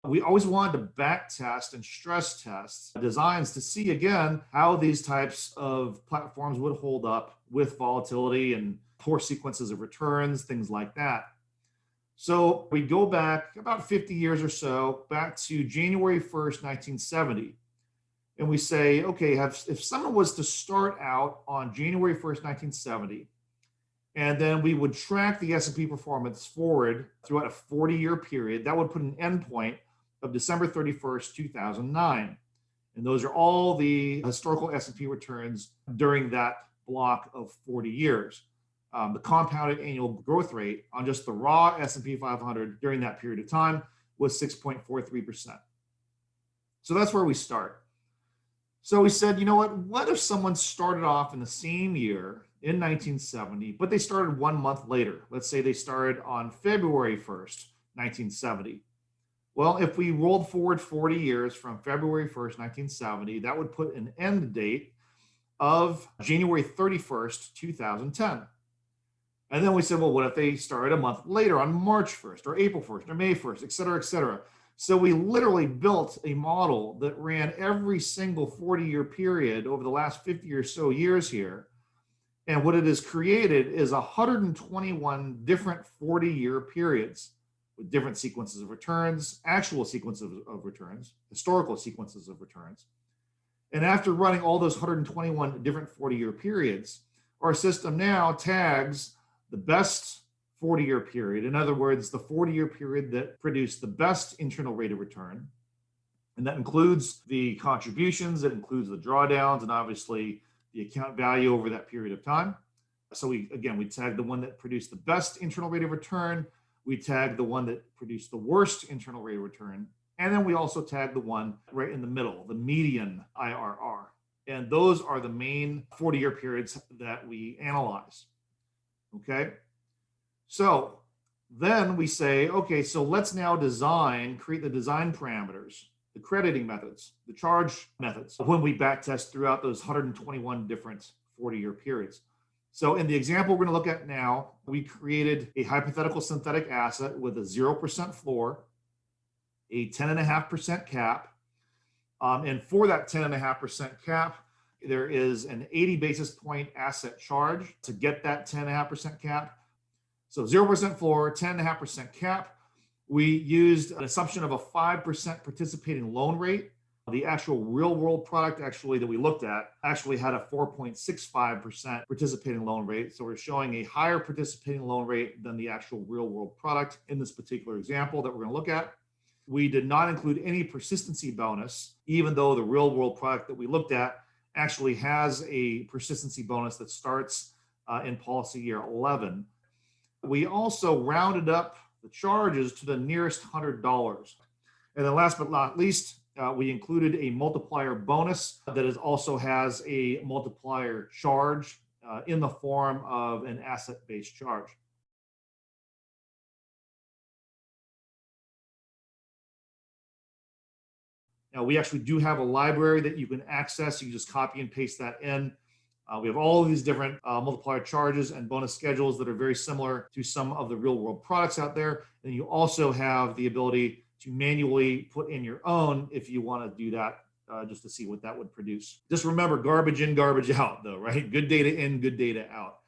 We always wanted to back test and stress test designs to see again how these types of platforms would hold up with volatility and poor sequences of returns, things like that. So we go back about 50 years or so, back to January 1st, 1970. And we say, okay, if someone was to start out on January 1st, 1970, and then we would track the S&P performance forward throughout a 40-year period, that would put an endpoint of December 31st, 2009. And those are all the historical S&P returns during that block of 40 years. The compounded annual growth rate on just the raw S&P 500 during that period of time was 6.43%. So that's where we start. So we said, you know what if someone started off in the same year in 1970, but they started 1 month later? Let's say they started on February 1st, 1970. Well, if we rolled forward 40 years from February 1st, 1970, that would put an end date of January 31st, 2010. And then we said, well, what if they started a month later on March 1st or April 1st or May 1st, et cetera, et cetera. So we literally built a model that ran every single 40-year period over the last 50 or so years here. And what it has created is 121 different 40-year periods with different sequences of returns, actual sequences of returns, historical sequences of returns. And after running all those 121 different 40-year periods, our system now tags the best 40-year period. In other words, the 40-year period that produced the best internal rate of return. And that includes the contributions, it includes the drawdowns, and obviously the account value over that period of time. So we tag the one that produced the best internal rate of return. We tag the one that produced the worst internal rate of return. And then we also tag the one right in the middle, the median IRR. And those are the main 40-year periods that we analyze. Okay. So then we say, okay, so let's now create the design parameters, the crediting methods, the charge methods when we backtest throughout those 121 different 40-year periods. So in the example we're going to look at now, we created a hypothetical synthetic asset with a 0% floor, a 10.5% cap. And for that 10.5% cap, there is an 80 basis point asset charge to get that 10.5% cap. So 0% floor, 10.5% cap. We used an assumption of a 5% participating loan rate. The actual real world product that we looked at actually had a 4.65% participating loan rate. So we're showing a higher participating loan rate than the actual real world product in this particular example that we're going to look at. We did not include any persistency bonus, even though the real world product that we looked at actually has a persistency bonus that starts in policy year 11. We also rounded up the charges to the nearest $100. And then last but not least, we included a multiplier bonus that also has a multiplier charge in the form of an asset-based charge. Now, we actually do have a library that you can access. You can just copy and paste that in. We have all of these different multiplier charges and bonus schedules that are very similar to some of the real world products out there. And you also have the ability to manually put in your own if you want to do that, just to see what that would produce. Just remember, garbage in, garbage out, though, right? Good data in, good data out.